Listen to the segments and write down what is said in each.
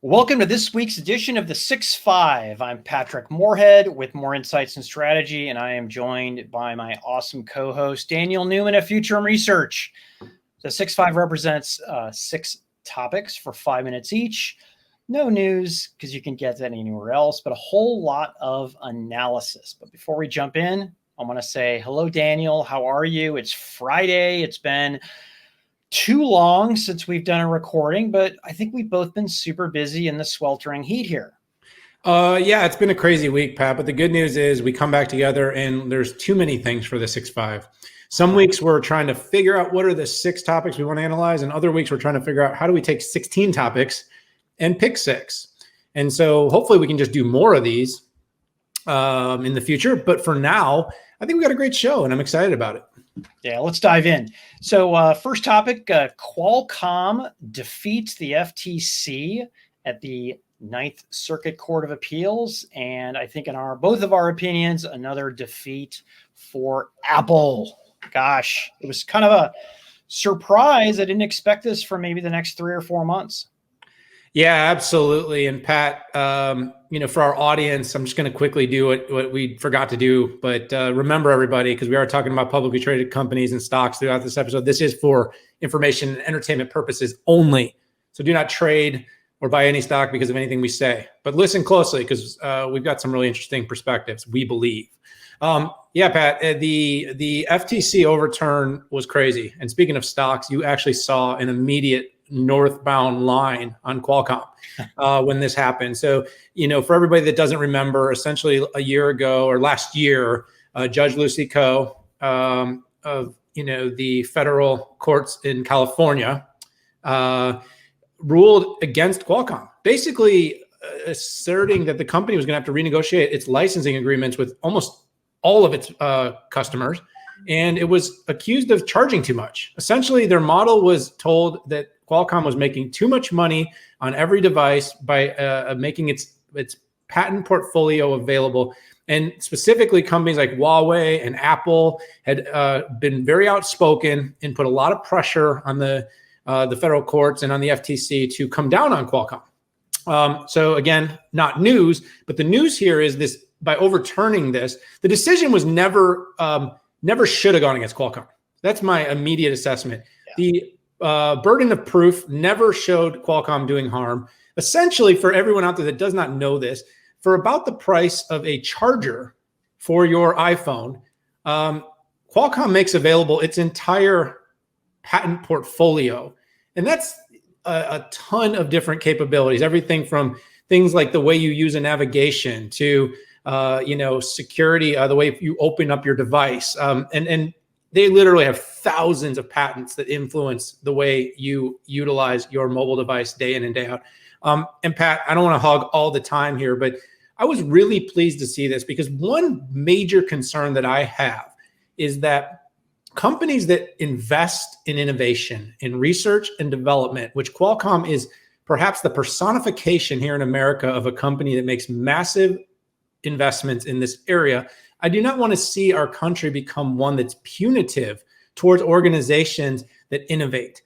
Welcome to this week's edition of the 6-5. I'm Patrick Moorhead with Moor Insights Strategy, and I am joined by my awesome co-host, Daniel Newman of Futurum Research. The 6-5 represents 6 topics for 5 minutes each. No news, because you can get that anywhere else, but a whole lot of analysis. But before we jump in, I want to say, hello, Daniel. How are you? It's Friday. It's been too long since we've done a recording, but I think we've both been super busy in the sweltering heat here. Yeah, it's been a crazy week, Pat, but the good news is we come back together and there's too many things for the 6-5. Some weeks we're trying to figure out what are the 6 topics we want to analyze, and other weeks we're trying to figure out how do we take 16 topics and pick 6. And so hopefully we can just do more of these in the future. But for now, I think we got a great show and I'm excited about it. Yeah, let's dive in. So first topic, Qualcomm defeats the FTC at the Ninth Circuit Court of Appeals. And I think in both of our opinions, another defeat for Apple. Gosh, it was kind of a surprise. I didn't expect this for maybe the next 3 or 4 months. Yeah, absolutely. And Pat, for our audience, I'm just going to quickly do what we forgot to do. But remember, everybody, because we are talking about publicly traded companies and stocks throughout this episode, this is for information and entertainment purposes only. So do not trade or buy any stock because of anything we say. But listen closely, because we've got some really interesting perspectives, we believe. Yeah, Pat, the FTC overturn was crazy. And speaking of stocks, you actually saw an immediate northbound line on Qualcomm when this happened. So, for everybody that doesn't remember, essentially a year ago or last year, Judge Lucy Koh of the federal courts in California ruled against Qualcomm, basically asserting that the company was going to have to renegotiate its licensing agreements with almost all of its customers. And it was accused of charging too much. Essentially, their model was told that Qualcomm was making too much money on every device by making its patent portfolio available. And specifically, companies like Huawei and Apple had been very outspoken and put a lot of pressure on the federal courts and on the FTC to come down on Qualcomm. So again, not news, but the news here is this: by overturning this, the decision was never should have gone against Qualcomm. That's my immediate assessment. Yeah. The burden of proof never showed Qualcomm doing harm. Essentially, for everyone out there that does not know this, for about the price of a charger for your iPhone, Qualcomm makes available its entire patent portfolio. And that's a ton of different capabilities, everything from things like the way you use a navigation to security, the way you open up your device. And they literally have thousands of patents that influence the way you utilize your mobile device day in and day out. And Pat, I don't want to hog all the time here, but I was really pleased to see this because one major concern that I have is that companies that invest in innovation, in research and development, which Qualcomm is perhaps the personification here in America of a company that makes massive investments in this area, I do not want to see our country become one that's punitive towards organizations that innovate.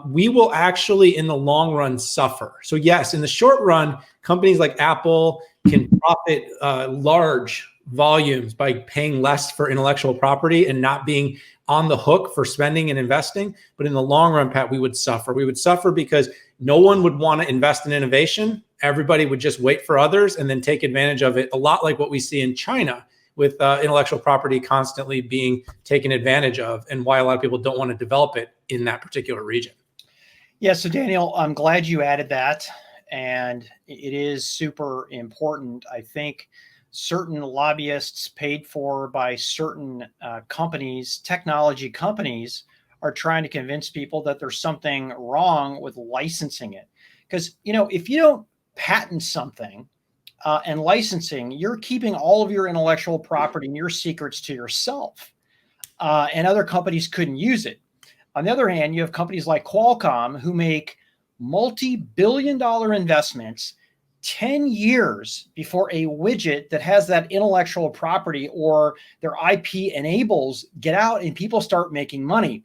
We will actually, in the long run, suffer. So yes, in the short run, companies like Apple can profit large volumes by paying less for intellectual property and not being on the hook for spending and investing. But in the long run, Pat, we would suffer. We would suffer because no one would want to invest in innovation. Everybody would just wait for others and then take advantage of it, a lot like what we see in China with intellectual property constantly being taken advantage of, and why a lot of people don't want to develop it in that particular region. Yeah, so Daniel, I'm glad you added that. And it is super important. I think certain lobbyists paid for by certain companies, technology companies, are trying to convince people that there's something wrong with licensing it. Because, if you don't patent something and licensing, you're keeping all of your intellectual property and your secrets to yourself. And other companies couldn't use it. On the other hand, you have companies like Qualcomm who make multi-billion-dollar investments 10 years before a widget that has that intellectual property or their IP enables get out and people start making money.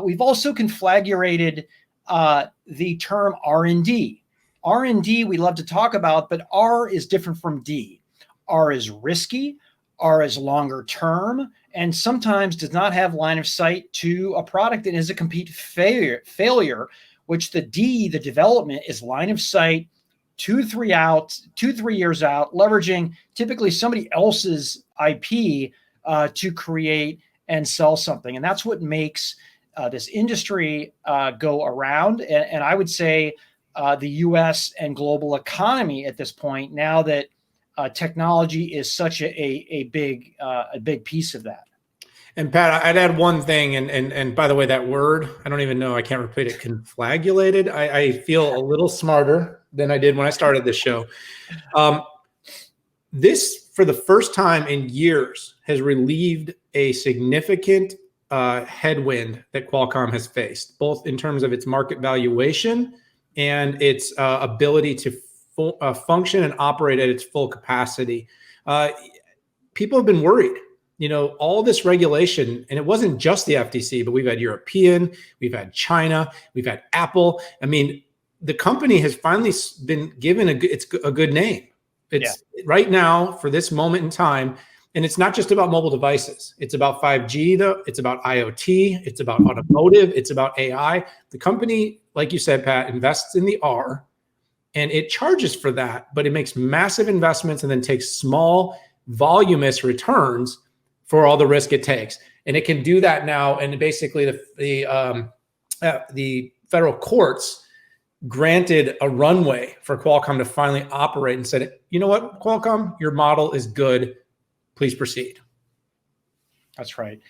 We've also conflagrated the term R&D. R&D we love to talk about, but R is different from D. R is risky, R is longer term, and sometimes does not have line of sight to a product that is a complete failure, which the D, the development, is line of sight, 2-3 years out, leveraging typically somebody else's IP to create and sell something. And that's what makes this industry go around. And I would say the US and global economy at this point, now that technology is such a big piece of that. And Pat, I'd add one thing, and by the way, that word, I don't even know, I can't repeat it, conflagulated. I feel a little smarter than I did when I started this show. This, for the first time in years, has relieved a significant headwind that Qualcomm has faced, both in terms of its market valuation and its ability to function and operate at its full capacity. People have been worried. All this regulation, and it wasn't just the FTC, but we've had European, we've had China, we've had Apple. I mean, the company has finally been given a good name. It's right now, for this moment in time, and it's not just about mobile devices. It's about 5G, though. It's about IoT. It's about automotive. It's about AI. The company, like you said, Pat, invests in the R, and it charges for that, but it makes massive investments and then takes small, voluminous returns for all the risk it takes. And it can do that now. And basically the federal courts granted a runway for Qualcomm to finally operate and said, you know what, Qualcomm, your model is good. Please proceed. That's right.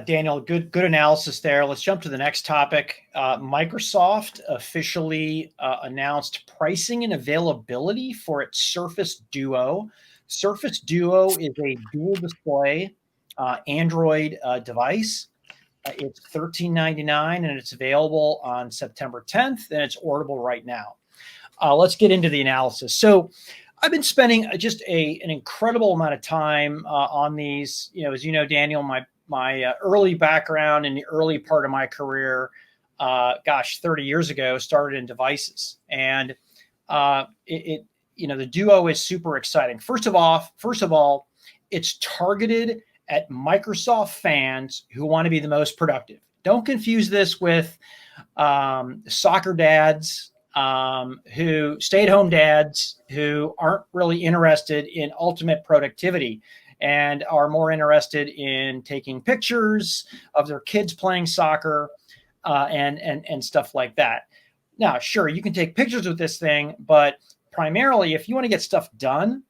Daniel, good analysis there. Let's jump to the next topic. Microsoft officially announced pricing and availability for its Surface Duo. Surface Duo is a dual display Android device. It's $13.99 and it's available on September 10th, and it's orderable right now. Let's get into the analysis. So I've been spending just an incredible amount of time on these. As you know, Daniel, my early background in the early part of my career, 30 years ago, started in devices. And the Duo is super exciting. First of all, it's targeted at Microsoft fans who want to be the most productive. Don't confuse this with soccer dads, stay-at-home dads who aren't really interested in ultimate productivity and are more interested in taking pictures of their kids playing soccer and stuff like that. Now, sure, you can take pictures with this thing, but primarily, if you want to get stuff done,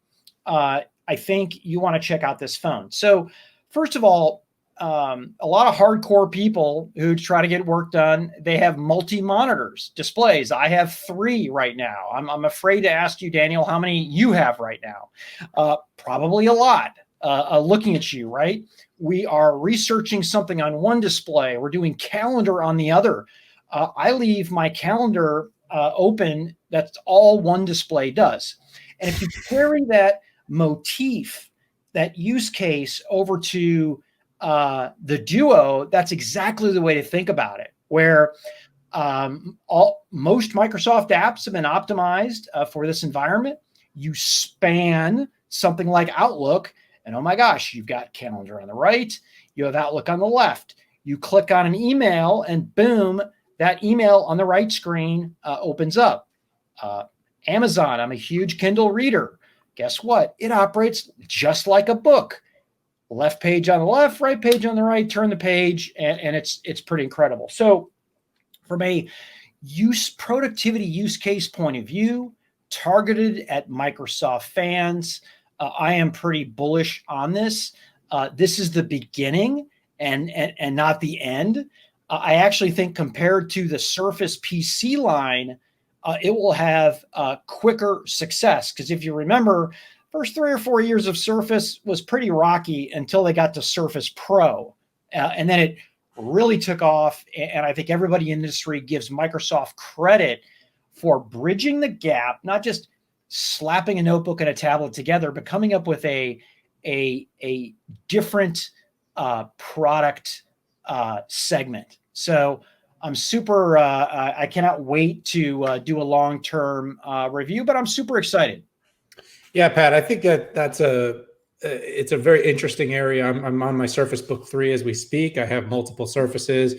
I think you want to check out this phone. So first of all, a lot of hardcore people who try to get work done, they have multi-monitors displays. I have 3 right now. I'm afraid to ask you, Daniel, how many you have right now. Probably a lot. Looking at you, right? We are researching something on one display. We're doing calendar on the other. I leave my calendar open. That's all one display does. And if you carry that motif, that use case over to the Duo, that's exactly the way to think about it, where most Microsoft apps have been optimized for this environment. You span something like Outlook, and oh my gosh, you've got calendar on the right, you have Outlook on the left. You click on an email, and boom, that email on the right screen opens up. Amazon, I'm a huge Kindle reader. Guess what? It operates just like a book. Left page on the left, right page on the right, turn the page, and it's pretty incredible. So from a productivity use case point of view, targeted at Microsoft fans, I am pretty bullish on this. This is the beginning and not the end. I actually think compared to the Surface PC line, it will have quicker success. Because if you remember, first 3 or 4 years of Surface was pretty rocky until they got to Surface Pro. And then it really took off. And I think everybody in the industry gives Microsoft credit for bridging the gap, not just slapping a notebook and a tablet together, but coming up with a different product segment. So I'm super. I cannot wait to do a long-term review, but I'm super excited. Yeah, Pat, I think that's it's a very interesting area. I'm on my Surface Book 3 as we speak. I have multiple Surfaces.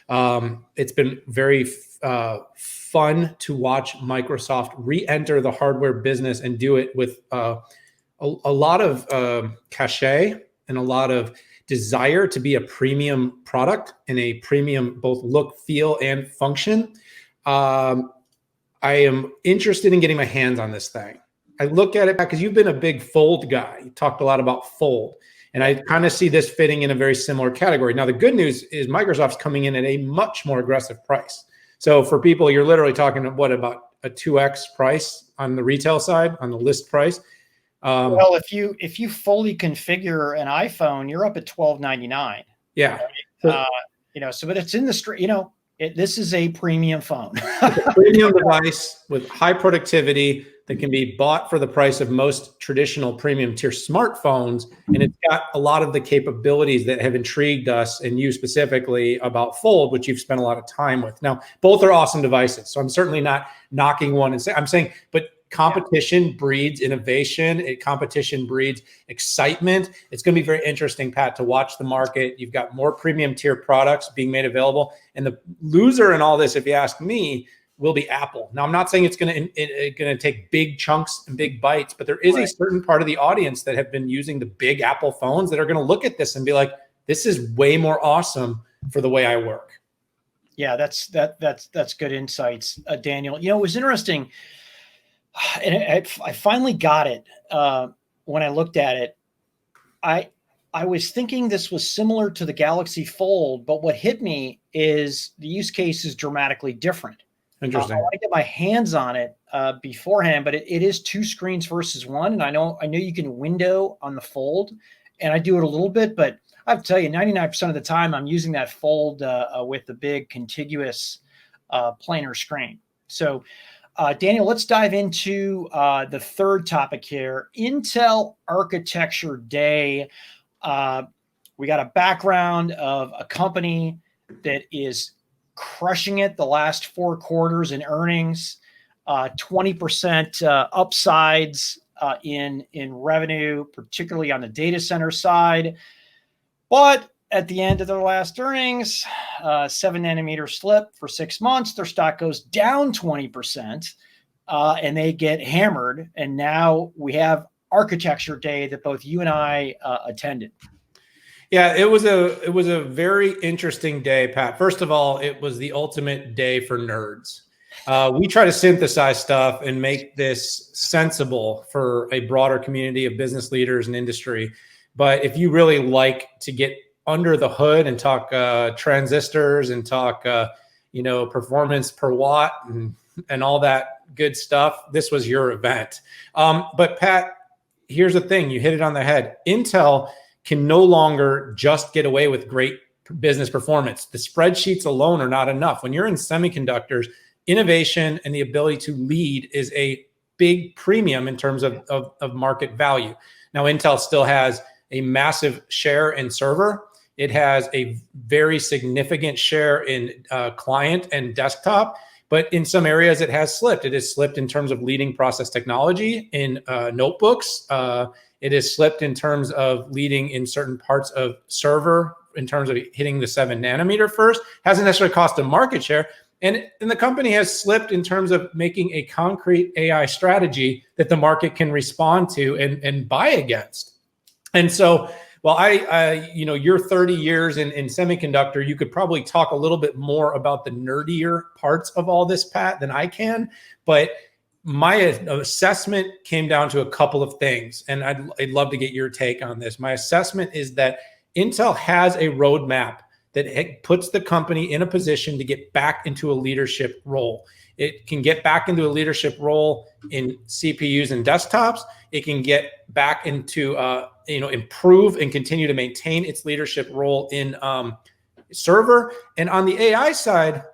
It's been very fun to watch Microsoft re-enter the hardware business and do it with a lot of cachet and a lot of desire to be a premium product and a premium both look, feel, and function. I am interested in getting my hands on this thing. I look at it because you've been a big Fold guy. You talked a lot about Fold. And I kind of see this fitting in a very similar category. Now, the good news is Microsoft's coming in at a much more aggressive price. So for people, you're literally talking about a 2x price on the retail side, on the list price. Well, if you fully configure an iPhone, you're up at $12.99. Yeah. Right? But it's in the street. This is a premium phone. It's a premium device with high productivity that can be bought for the price of most traditional premium tier smartphones. And it's got a lot of the capabilities that have intrigued us and you specifically about Fold, which you've spent a lot of time with. Now, both are awesome devices. So I'm certainly not knocking one and I'm saying, but competition breeds innovation. Competition breeds excitement. It's going to be very interesting, Pat, to watch the market. You've got more premium tier products being made available. And the loser in all this, if you ask me, will be Apple. Now, I'm not saying it's going to take big chunks and big bites, but there is a certain part of the audience that have been using the big Apple phones that are going to look at this and be like, this is way more awesome for the way I work. Yeah, that's good insights, Daniel. It was interesting. And I finally got it when I looked at it. I was thinking this was similar to the Galaxy Fold, but what hit me is the use case is dramatically different. Interesting. I want to get my hands on it beforehand, but it is 2 screens versus 1. And I know you can window on the Fold, and I do it a little bit, but I have to tell you, 99% of the time I'm using that Fold with the big contiguous planar screen. So Daniel, let's dive into the third topic here, Intel Architecture Day. We got a background of a company that is crushing it the last 4 quarters in earnings, 20% upsides in revenue, particularly on the data center side. But at the end of their last earnings, 7 nanometer slip for 6 months, their stock goes down 20%, and they get hammered. And now we have Architecture Day that both you and I attended. Yeah, it was a very interesting day, Pat. First of all, it was the ultimate day for nerds. We try to synthesize stuff and make this sensible for a broader community of business leaders and industry. But if you really like to get under the hood and talk transistors and talk performance per watt and all that good stuff, this was your event. But Pat, here's the thing, you hit it on the head. Intel can no longer just get away with great business performance. The spreadsheets alone are not enough. When you're in semiconductors, innovation and the ability to lead is a big premium in terms of market value. Now, Intel still has a massive share in server. It has a very significant share in client and desktop, but in some areas it has slipped. It has slipped in terms of leading process technology in notebooks. It has slipped in terms of leading in certain parts of server, in terms of hitting the 7 nanometer first. Hasn't necessarily cost them market share. And the company has slipped in terms of making a concrete AI strategy that the market can respond to and buy against. And so, while you're 30 years in semiconductor, you could probably talk a little bit more about the nerdier parts of all this, Pat, than I can. But my assessment came down to a couple of things, and I'd love to get your take on this. My assessment is that Intel has a roadmap that puts the company in a position to get back into a leadership role. It can get back into a leadership role in CPUs and desktops. It can get back into, improve and continue to maintain its leadership role in server. And on the AI side,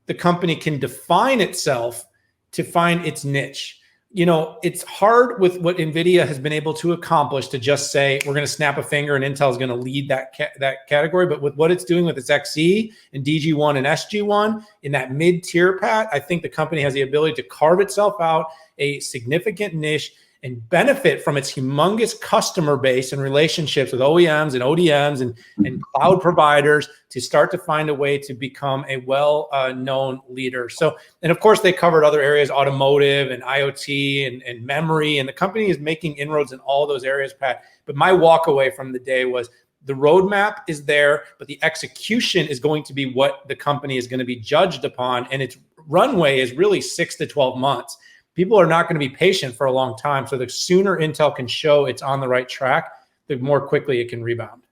the company can define itself to find its niche. it's hard with what NVIDIA has been able to accomplish to just say, we're going to snap a finger and Intel is going to lead that category. But with what it's doing with its XE and DG1 and SG1 in that mid-tier, Pat, I think the company has the ability to carve itself out a significant niche and benefit from its humongous customer base and relationships with OEMs and ODMs and cloud providers to start to find a way to become a well-known leader. So, and of course, they covered other areas, automotive and IoT and memory, and the company is making inroads in all those areas, Pat. But my walk away from the day was the roadmap is there, but the execution is going to be what the company is going to be judged upon, and its runway is really 6 to 12 months. People are not going to be patient for a long time. So the sooner Intel can show it's on the right track, the more quickly it can rebound.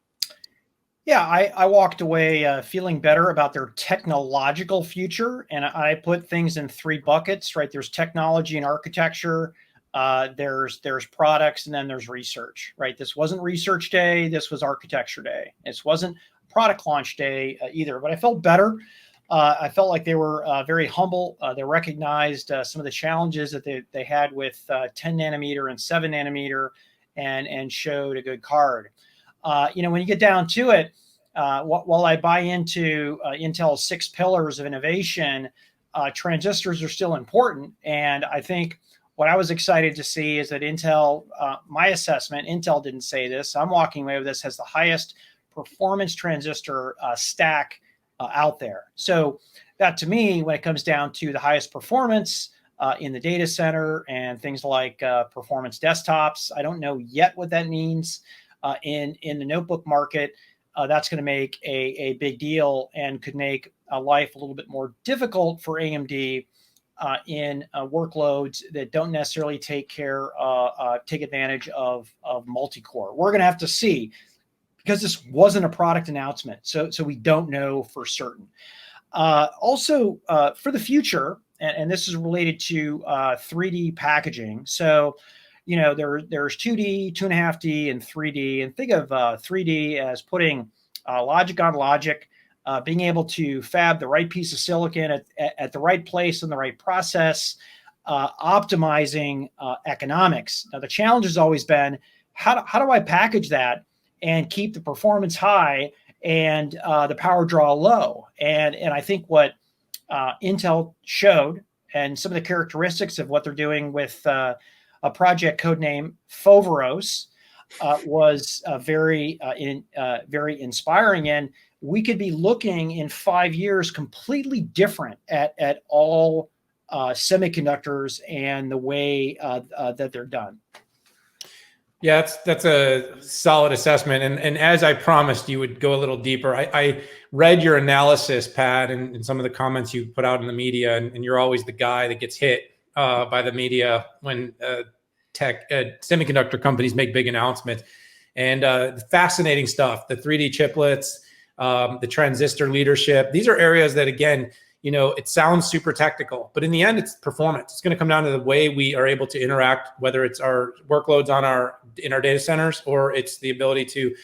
Yeah, I walked away feeling better about their technological future. And I put things in 3 buckets, right? There's technology and architecture. There's products, and then there's research, right? This wasn't research day. This was architecture day. This wasn't product launch day either, but I felt better. I felt like they were very humble. They recognized some of the challenges that they had with 10 nanometer and 7 nanometer and showed a good card. When you get down to it, while I buy into Intel's 6 pillars of innovation, transistors are still important. And I think what I was excited to see is that Intel, my assessment, Intel didn't say this, I'm walking away with this, has the highest performance transistor stack out there. So that, to me, when it comes down to the highest performance in the data center and things like performance desktops, I don't know yet what that means in the notebook market. That's going to make a big deal and could make life a little bit more difficult for AMD in workloads that don't necessarily take advantage of multi-core. We're going to have to see, because this wasn't a product announcement. So we don't know for certain. Also, for the future, and this is related to 3D packaging. So, there's 2D, 2.5D, and 3D. And think of 3D as putting logic on logic, being able to fab the right piece of silicon at the right place in the right process, optimizing economics. Now, the challenge has always been, how do I package that and keep the performance high and the power draw low? And I think what Intel showed, and some of the characteristics of what they're doing with a project codename Foveros, was very inspiring. And we could be looking in 5 years completely different at all semiconductors and the way that they're done. Yeah, that's a solid assessment. And as I promised, you would go a little deeper. I read your analysis, Pat, and some of the comments you put out in the media, and you're always the guy that gets hit by the media when semiconductor companies make big announcements. And fascinating stuff, the 3D chiplets, the transistor leadership. These are areas that, again, it sounds super technical, but in the end, it's performance. It's going to come down to the way we are able to interact, whether it's our workloads in our data centers, or it's the ability to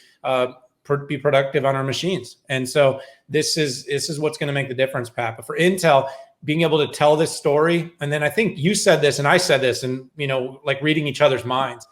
be productive on our machines. And so this is what's going to make the difference, Pat. But for Intel, being able to tell this story, and then I think you said this and I said this, and like reading each other's minds.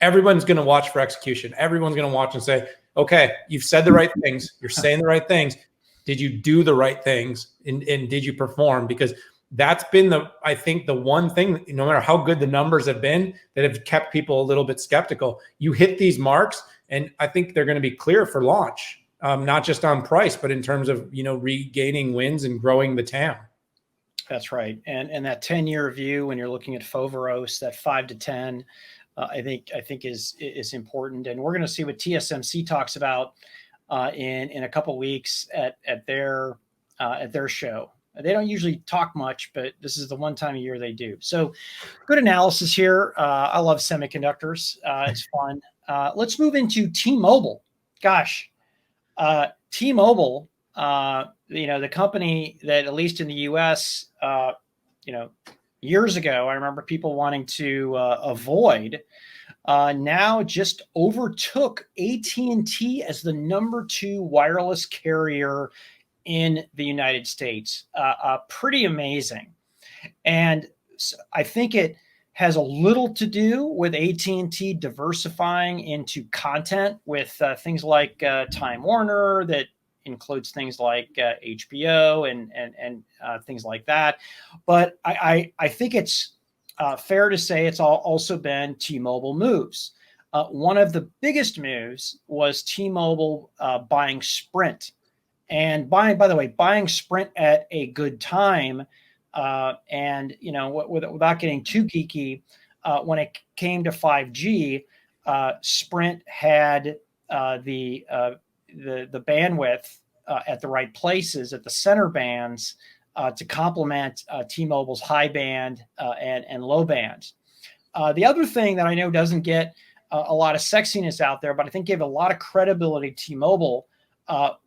Everyone's going to watch for execution. Everyone's going to watch and say, okay, you've said the right things. You're saying the right things. Did you do the right things? And did you perform? Because that's been I think the one thing, no matter how good the numbers have been, that have kept people a little bit skeptical. You hit these marks, and I think they're going to be clear for launch, not just on price, but in terms of, regaining wins and growing the TAM. That's right. And that 10-year view, when you're looking at Foveros, that 5 to 10, I think is important. And we're going to see what TSMC talks about in a couple of weeks at their show. They don't usually talk much, but this is the one time a year they do. So good analysis here. I love semiconductors. It's fun. Let's move into T-Mobile. Gosh, T-Mobile, the company that, at least in the US, years ago, I remember people wanting to avoid, now just overtook AT&T as the number 2 wireless carrier in the United States. Pretty amazing. And I think it has a little to do with AT&T diversifying into content with things like Time Warner, that includes things like HBO and things like that. But I think it's fair to say it's also been T-Mobile moves. One of the biggest moves was T-Mobile buying Sprint, and by the way, buying Sprint at a good time. And without getting too geeky, when it came to 5G, Sprint had the bandwidth at the right places at the center bands to complement T-Mobile's high band and low band. The other thing that I know doesn't get a lot of sexiness out there, but I think gave a lot of credibility to T-Mobile,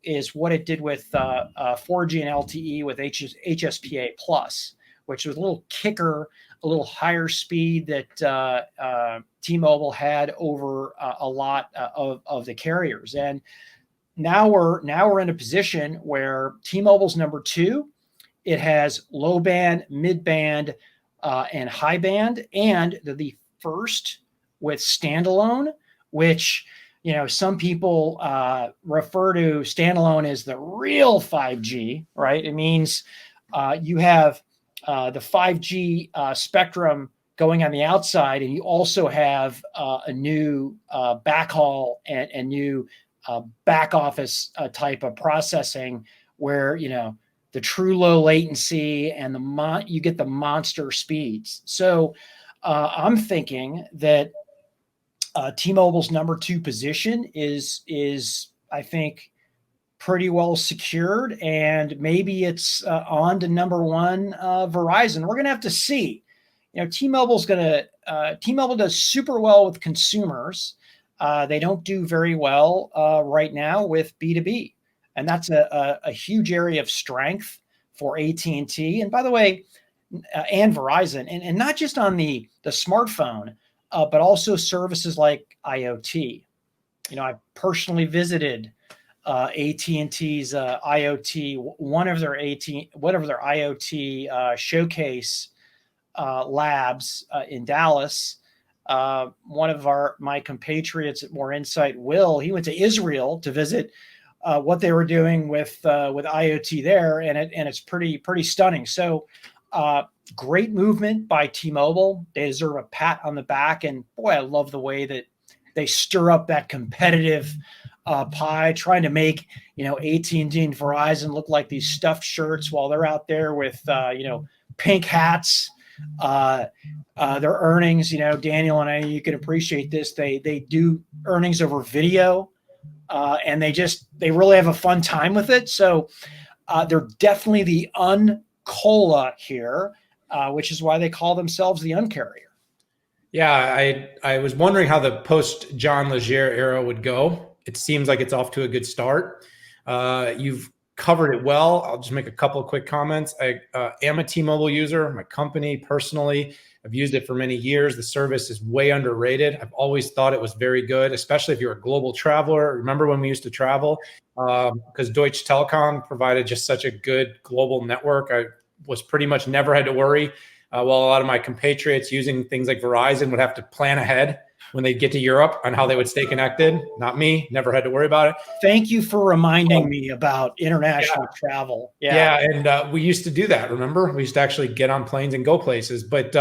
is what it did with 4G and LTE with HSPA Plus, which was a little kicker, a little higher speed that T-Mobile had over a lot of the carriers. And now we're in a position where T-Mobile's number 2. It has low band, mid band, and high band, and the first with standalone, which some people refer to standalone as the real 5G, right? It means you have the 5G spectrum going on the outside, and you also have a new backhaul and new back office type of processing where, the true low latency and you get the monster speeds. So I'm thinking that T-Mobile's number 2 position is I think pretty well secured, and maybe it's on to number 1 Verizon. We're going to have to see. T-Mobile does super well with consumers. They don't do very well right now with B2B, and that's a huge area of strength for AT&T. And by the way, and Verizon, and not just on the smartphone, but also services like IoT. I personally visited AT&T's IoT, one of their IoT showcase labs in Dallas. One of my compatriots at Moor Insight, Will, he went to Israel to visit what they were doing with IoT there, and it's pretty stunning. So great movement by T-Mobile. They deserve a pat on the back, and boy, I love the way that they stir up that competitive pie, trying to make AT&T and Verizon look like these stuffed shirts while they're out there with pink hats. Their earnings, Daniel and I, you can appreciate this. They do earnings over video, and they really have a fun time with it. So they're definitely the uncola here, which is why they call themselves the uncarrier. Yeah, I was wondering how the post John Legere era would go. It seems like it's off to a good start. You've covered it well. I'll just make a couple of quick comments. I am a T-Mobile user. My company personally, I've used it for many years. The service is way underrated. I've always thought it was very good, especially if you're a global traveler. Remember when we used to travel? Because Deutsche Telekom provided just such a good global network. I was pretty much never had to worry. While a lot of my compatriots using things like Verizon would have to plan ahead when they get to Europe on how they would stay connected. Not me, never had to worry about it. Thank you for reminding me about international travel. Yeah, and we used to do that, remember? We used to actually get on planes and go places. But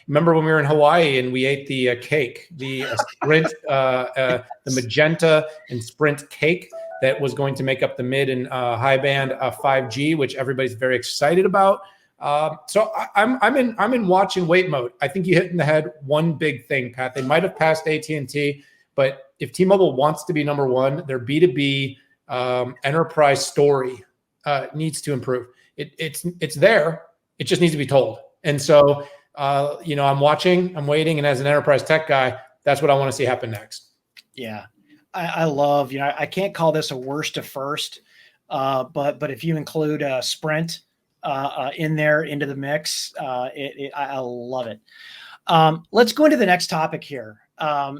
remember when we were in Hawaii and we ate the cake, the Sprint, the magenta and Sprint cake that was going to make up the mid and high band 5G, which everybody's very excited about. So I'm in watch and wait mode. I think you hit in the head one big thing, Pat. They might have passed AT&T, but if T-Mobile wants to be number 1, their B2B enterprise story needs to improve. It's there. It just needs to be told. And so I'm watching, I'm waiting, and as an enterprise tech guy, that's what I want to see happen next. Yeah, I love. I can't call this a worst to first, but if you include Sprint in there into the mix, I love it. Let's go into the next topic here.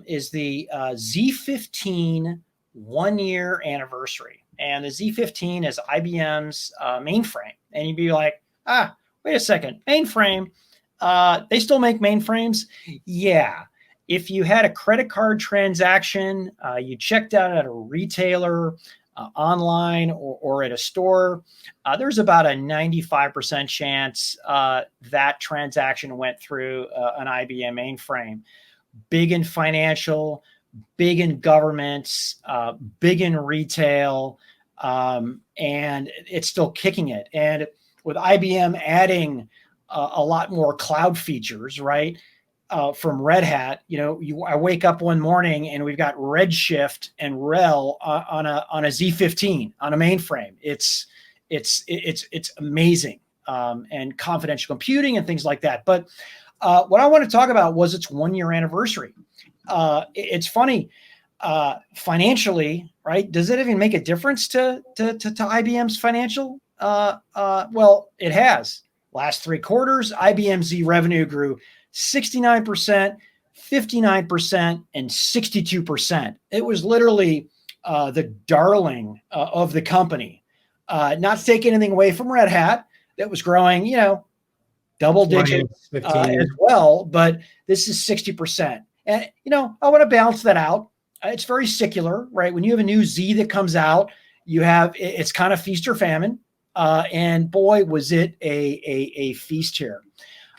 Is the Z15 1-year anniversary, and the Z15 is IBM's mainframe. And you'd be like, wait a second, mainframe. They still make mainframes. Yeah. If you had a credit card transaction, you checked out at a retailer, online or at a store, there's about a 95% chance that transaction went through an IBM mainframe. Big in financial, big in governments, big in retail, and it's still kicking it. And with IBM adding a lot more cloud features, right? From Red Hat, I wake up one morning and we've got Redshift and RHEL on a Z15 on a mainframe. It's amazing, and confidential computing and things like that. But what I want to talk about was its 1-year anniversary. It's funny, financially, right? Does it even make a difference to IBM's financial? Well, it has. Last 3 quarters, IBM Z revenue grew 69%, 59%, and 62%. It was literally the darling of the company. Not to take anything away from Red Hat, that was growing, double digits as well, but this is 60%. And, I want to balance that out. It's very secular, right? When you have a new Z that comes out, it's kind of feast or famine. And boy, was it a feast here.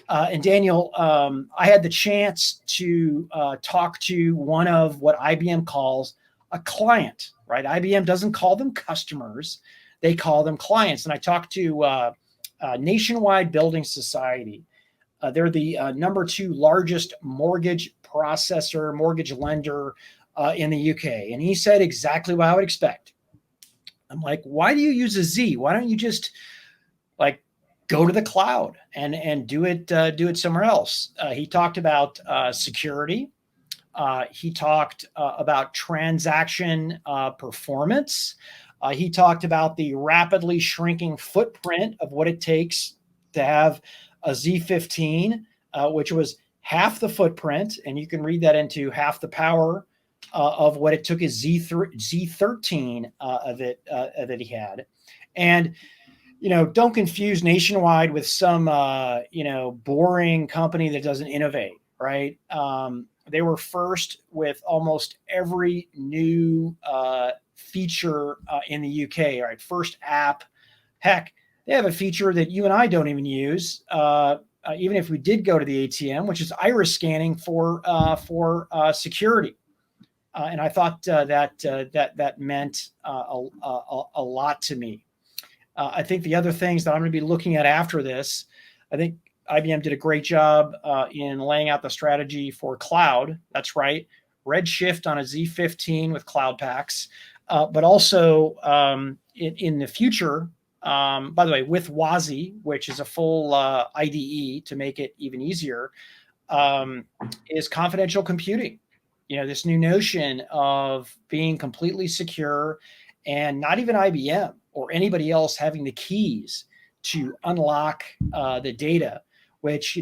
And Daniel, I had the chance to talk to one of what IBM calls a client, right? IBM doesn't call them customers. They call them clients. And I talked to Nationwide Building Society. They're the number 2 largest mortgage processor, mortgage lender in the UK. And he said exactly what I would expect. I'm like, why do you use a Z? Why don't you just go to the cloud and do it somewhere else? He talked about security. He talked about transaction performance. He talked about the rapidly shrinking footprint of what it takes to have a Z15, which was half the footprint, and you can read that into half the power of what it took his Z13 that he had. And don't confuse Nationwide with some, boring company that doesn't innovate, right? They were first with almost every new feature in the UK, right? First app. Heck, they have a feature that you and I don't even use, even if we did go to the ATM, which is iris scanning for security. And I thought that meant a lot to me. I think the other things that I'm going to be looking at after this, I think IBM did a great job in laying out the strategy for cloud. That's right. Redshift on a Z15 with cloud packs, but also in the future, by the way, with WASI, which is a full IDE to make it even easier, is confidential computing. This new notion of being completely secure and not even IBM or anybody else having the keys to unlock the data, which,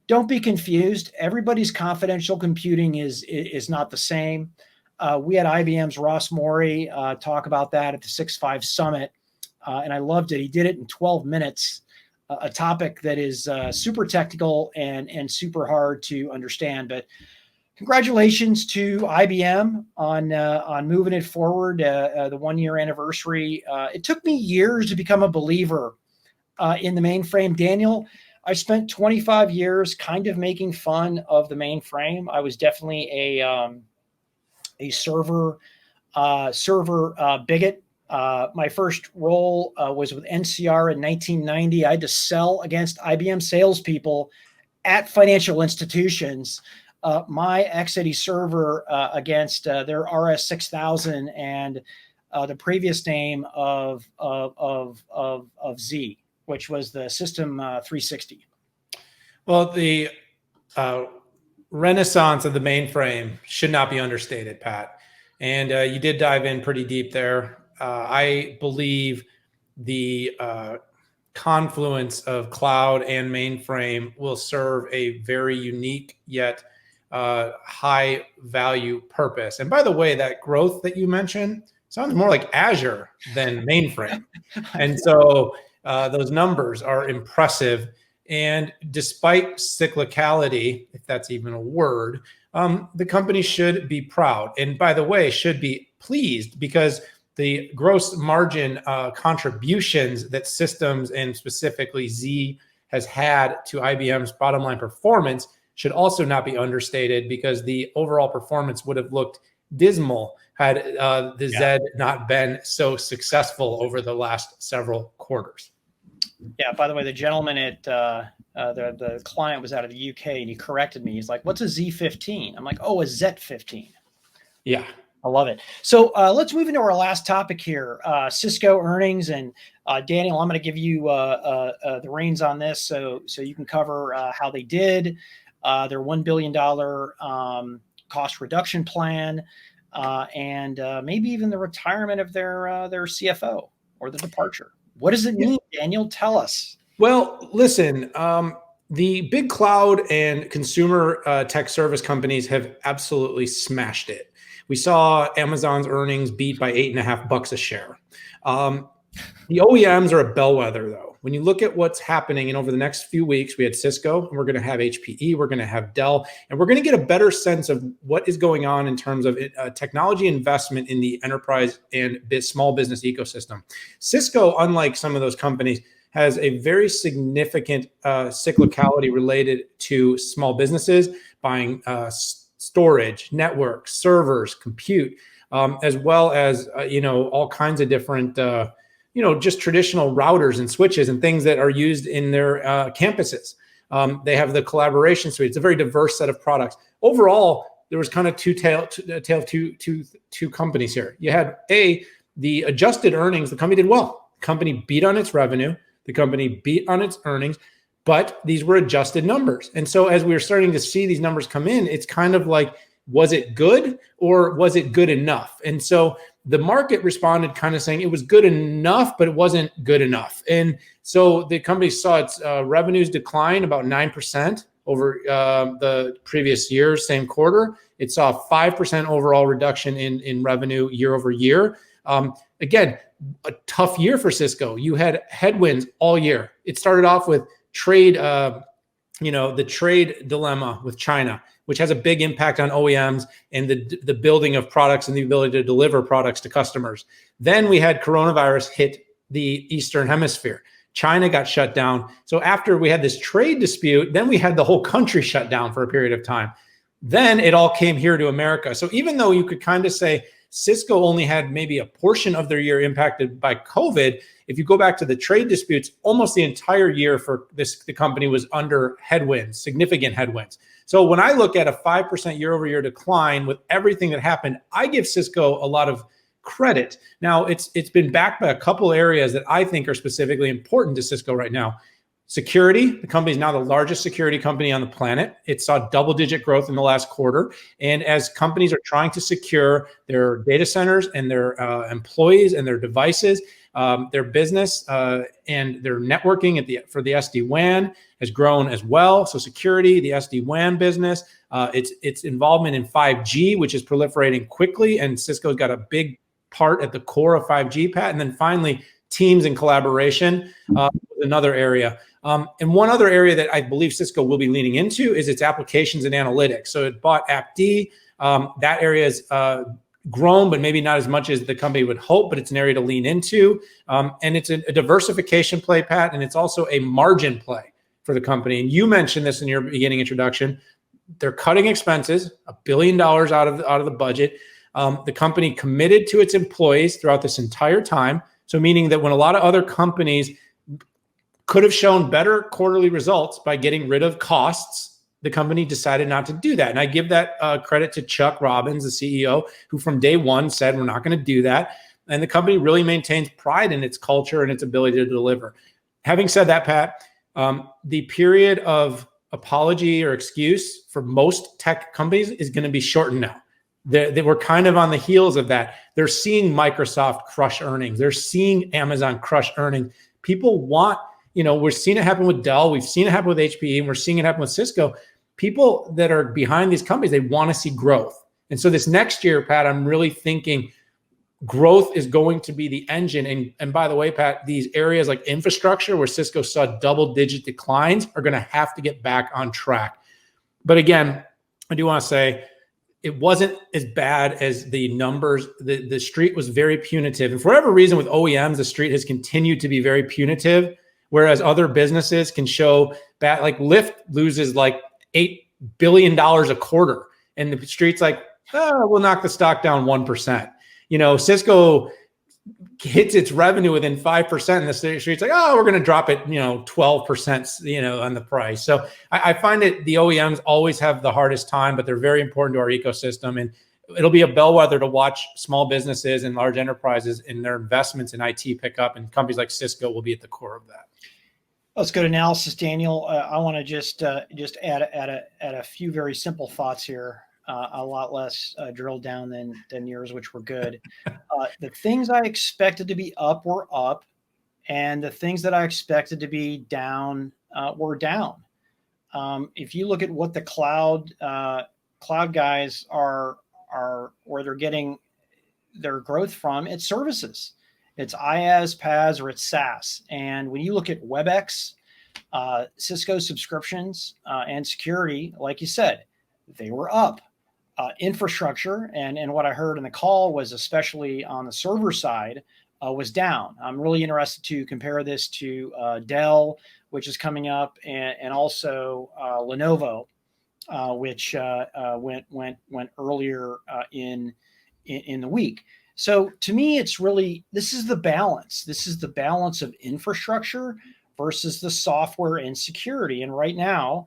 don't be confused. Everybody's confidential computing is not the same. We had IBM's Ross Morey talk about that at the 6.5 Summit, and I loved it. He did it in 12 minutes, a topic that is super technical and super hard to understand. But congratulations to IBM on moving it forward, the 1-year anniversary. It took me years to become a believer in the mainframe. Daniel, I spent 25 years kind of making fun of the mainframe. I was definitely a server bigot. My first role was with NCR in 1990. I had to sell against IBM salespeople at financial institutions. My X80 server against their RS6000 and the previous name of Z, which was the System 360. Well, the renaissance of the mainframe should not be understated, Pat. And you did dive in pretty deep there. I believe the confluence of cloud and mainframe will serve a very unique yet high value purpose. And by the way, that growth that you mentioned sounds more like Azure than mainframe. And so those numbers are impressive. And despite cyclicality, if that's even a word, the company should be proud. And by the way, should be pleased, because the gross margin contributions that Systems and specifically Z has had to IBM's bottom line performance should also not be understated, because the overall performance would have looked dismal had the Z not been so successful over the last several quarters. Yeah, by the way, the gentleman at the client was out of the UK, and he corrected me. He's like, "What's a Z15?" I'm like, "Oh, a Z15." Yeah. I love it. So let's move into our last topic here, Cisco earnings. And Daniel, I'm going to give you the reins on this, so you can cover how they did, their $1 billion cost reduction plan, and maybe even the retirement of their CFO, or the departure. What does it mean, Daniel? Tell us. Well, listen, the big cloud and consumer tech service companies have absolutely smashed it. We saw Amazon's earnings beat by $8.50 a share. The OEMs are a bellwether, though. When you look at what's happening, and over the next few weeks, we had Cisco, and we're going to have HPE, we're going to have Dell, and we're going to get a better sense of what is going on in terms of technology investment in the enterprise and small business ecosystem. Cisco, unlike some of those companies, has a very significant cyclicality related to small businesses buying storage, networks, servers, compute, as well as all kinds of different just traditional routers and switches and things that are used in their campuses. They have the collaboration suite. It's a very diverse set of products. Overall, there was kind of two companies here. You had the adjusted earnings. The company did well. The company beat on its revenue. The company beat on its earnings. But these were adjusted numbers. And so as we were starting to see these numbers come in, it's kind of like, was it good or was it good enough? And so the market responded kind of saying it was good enough, but it wasn't good enough. And so the company saw its revenues decline about 9% over the previous year, same quarter. It saw a 5% overall reduction in revenue year over year. Again, a tough year for Cisco. You had headwinds all year. It started off with trade, the trade dilemma with China, which has a big impact on OEMs and the building of products and the ability to deliver products to customers. Then we had coronavirus hit the Eastern Hemisphere. China got shut down. So after we had this trade dispute, then we had the whole country shut down for a period of time. Then it all came here to America. So even though you could kind of say Cisco only had maybe a portion of their year impacted by COVID, if you go back to the trade disputes, almost the entire year for the company was under headwinds, significant headwinds. So when I look at a 5% year over year decline with everything that happened, I give Cisco a lot of credit. Now, it's been backed by a couple areas that I think are specifically important to Cisco right now. Security, the company is now the largest security company on the planet. It saw double-digit growth in the last quarter. And as companies are trying to secure their data centers and their employees and their devices, their business and their networking for the SD-WAN has grown as well. So security, the SD-WAN business, its involvement in 5G, which is proliferating quickly. And Cisco's got a big part at the core of 5G, Pat. And then finally, teams and collaboration was another area. And one other area that I believe Cisco will be leaning into is its applications and analytics. So it bought AppD. That area is grown, but maybe not as much as the company would hope, but it's an area to lean into. And it's a diversification play, Pat, and it's also a margin play for the company. And you mentioned this in your beginning introduction. They're cutting expenses, $1 billion out of the budget. The company committed to its employees throughout this entire time. So meaning that when a lot of other companies could have shown better quarterly results by getting rid of costs, the company decided not to do that. And I give that credit to Chuck Robbins, the CEO, who from day one said, we're not going to do that. And the company really maintains pride in its culture and its ability to deliver. Having said that, Pat, the period of apology or excuse for most tech companies is going to be shortened now. They were kind of on the heels of that. They're seeing Microsoft crush earnings. They're seeing Amazon crush earnings. People want, we're seeing it happen with Dell. We've seen it happen with HPE, and we're seeing it happen with Cisco. People that are behind these companies, they want to see growth. And so this next year, Pat, I'm really thinking, growth is going to be the engine. And by the way, Pat, these areas like infrastructure where Cisco saw double-digit declines are going to have to get back on track. But again, I do want to say it wasn't as bad as the numbers. The street was very punitive. And for whatever reason with OEMs, the street has continued to be very punitive, whereas other businesses can show bad, like Lyft loses like $8 billion a quarter. And the street's like, oh, we'll knock the stock down 1%. Cisco hits its revenue within 5%, and the street's like, oh, we're going to drop it, 12%, on the price. So I find that the OEMs always have the hardest time, but they're very important to our ecosystem. And it'll be a bellwether to watch small businesses and large enterprises in their investments in IT pick up, and companies like Cisco will be at the core of that. Let's go to analysis, Daniel. I want to just add a few very simple thoughts here. A lot less drilled down than yours, which were good. The things I expected to be up were up, and the things that I expected to be down were down. If you look at what the cloud guys are where they're getting their growth from, it's services. It's IaaS, PaaS, or it's SaaS. And when you look at WebEx, Cisco subscriptions, and security, like you said, they were up. Infrastructure and what I heard in the call was, especially on the server side, was down. I'm really interested to compare this to Dell, which is coming up, and also Lenovo, which went earlier in the week. So to me, it's really, this is the balance. This is the balance of infrastructure versus the software and security. And right now,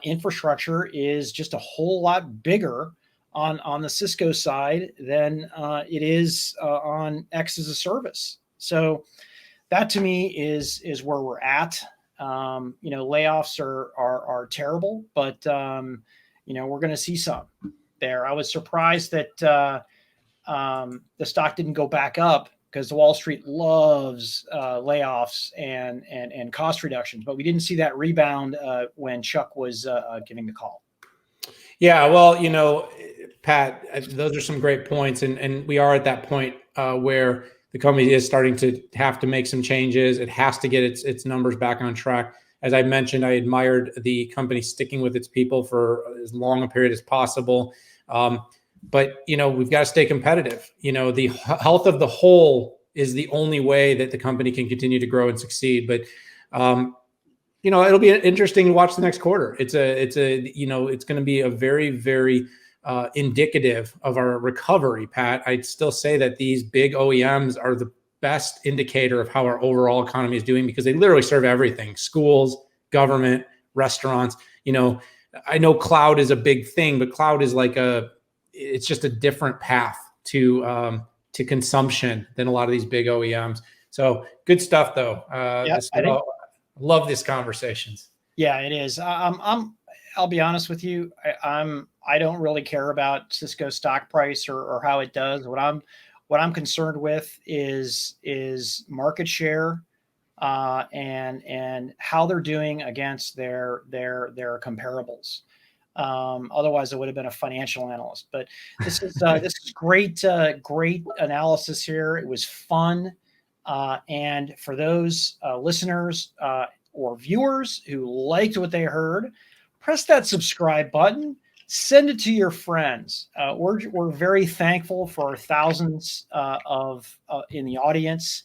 infrastructure is just a whole lot bigger on the Cisco side than it is on X as a service. So that to me is where we're at. Layoffs are terrible, but we're going to see some there. I was surprised that the stock didn't go back up, because Wall Street loves layoffs and cost reductions, but we didn't see that rebound when Chuck was giving the call. Yeah, well, Pat, those are some great points, and we are at that point where the company is starting to have to make some changes. It has to get its numbers back on track. As I mentioned, I admired the company sticking with its people for as long a period as possible. But we've got to stay competitive. The health of the whole is the only way that the company can continue to grow and succeed. But it'll be interesting to watch the next quarter. It's going to be a very, very indicative of our recovery, Pat. I'd still say that these big OEMs are the best indicator of how our overall economy is doing, because they literally serve everything: schools, government, restaurants. I know cloud is a big thing, but cloud is it's just a different path to consumption than a lot of these big OEMs. So good stuff, though. Love these conversations. Yeah, it is. I'll be honest with you. I don't really care about Cisco stock price or how it does. What I'm concerned with is market share and how they're doing against their comparables. Otherwise, I would have been a financial analyst. But this is great analysis here. It was fun. And for those listeners or viewers who liked what they heard, press that subscribe button. Send it to your friends. We're very thankful for our thousands in the audience.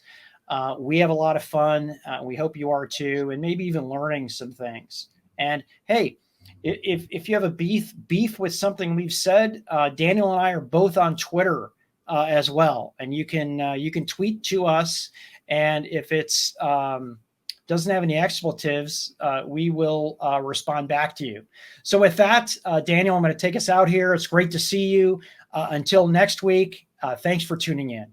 We have a lot of fun. We hope you are too, and maybe even learning some things. And hey, if you have a beef with something we've said, Daniel and I are both on Twitter as well, and you can tweet to us. And if it's doesn't have any expletives, we will respond back to you. So with that, Daniel, I'm going to take us out here. It's great to see you. Until next week, thanks for tuning in.